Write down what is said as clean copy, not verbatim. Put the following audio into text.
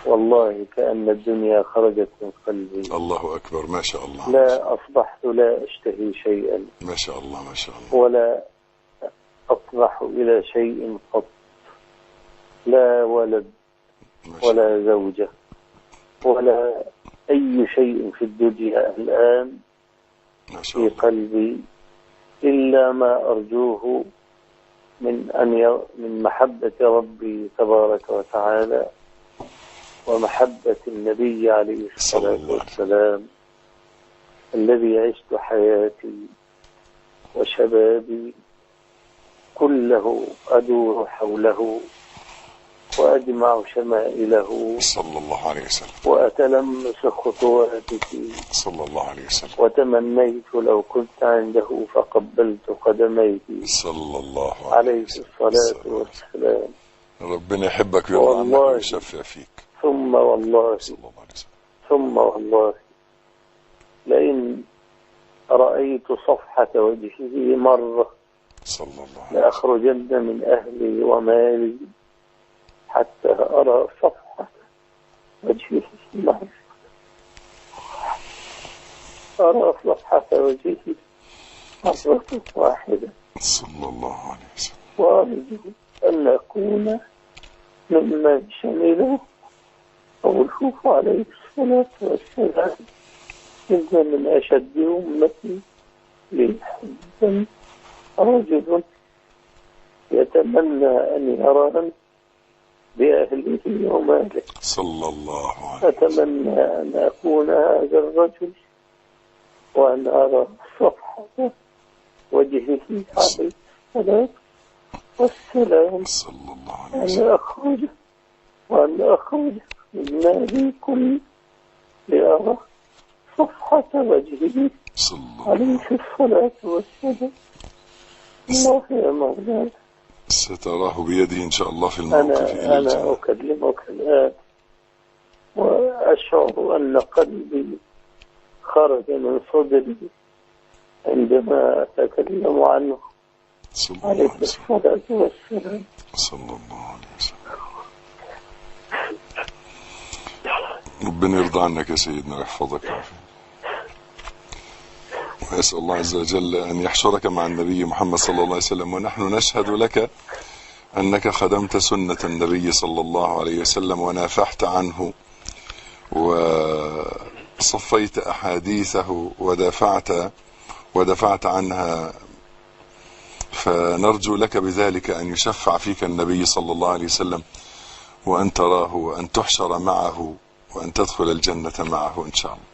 والله كأن الدنيا خرجت من قلبي. الله أكبر، ما شاء الله. لا أصبحت لا أشتهي شيئا، ما شاء الله ما شاء الله. ولا أطمح إلى شيء قط، لا ولد ولا زوجة ولا أي شيء في الدنيا الآن في قلبي إلا ما أرجوه من محبة ربي تبارك وتعالى ومحبة النبي عليه الصلاة والسلام، الذي عشت حياتي وشبابي كله أدور حوله وأجمع شمائله صلى الله عليه وسلم، وأتلمس خطواته صلى الله عليه وسلم، وتمنيت لو كنت عنده فقبلت قدميه صلى الله عليه الصلاة والسلام. ربنا يحبك ويرضى عنك ويشفع فيك. ثم والله صلى الله عليه وسلم، ثم والله لئن رأيت صفحة وجهه مرة صلى الله عليه وسلم لأخرجن من أهلي ومالي حتى أرى صفحة وجهه مرة، أرى صفحة وجهه مرة واحدة صلى الله عليه وسلم، وأرجو أن أكون ممن شمله قوله عليه الصلاة والسلام: إن من أشد أمتي لي حبا رجل يتمنى أن يراني بأهله وماله. صلى الله عليه وسلم. أتمنى أن أكون هذا الرجل وأن أرى صفحة وجهه عليه الصلاة والسلام، صلى الله عليه وسلم. وأن أخرج من مالي كله لأرى صفحة وجهه عليه الصلاة والسلام. الله يا مولانا، ستراه بيده إن شاء الله في الموقف. أنا أكلمك الآن وأشعر أن قلبي خرج من صدري عندما أتكلم عنه عليه الصلاة والسلام. صلى الله عليه وسلم. ربنا يرضى عنك يا سيدنا ويحفظك ويعافيك، ويسأل الله عز وجل أن يحشرك مع النبي محمد صلى الله عليه وسلم، ونحن نشهد لك أنك خدمت سنة النبي صلى الله عليه وسلم ونافحت عنه وصفيت أحاديثه ودفعت عنها، فنرجو لك بذلك أن يشفع فيك النبي صلى الله عليه وسلم وأن تراه وأن تحشر معه وأن تدخل الجنة معه إن شاء الله.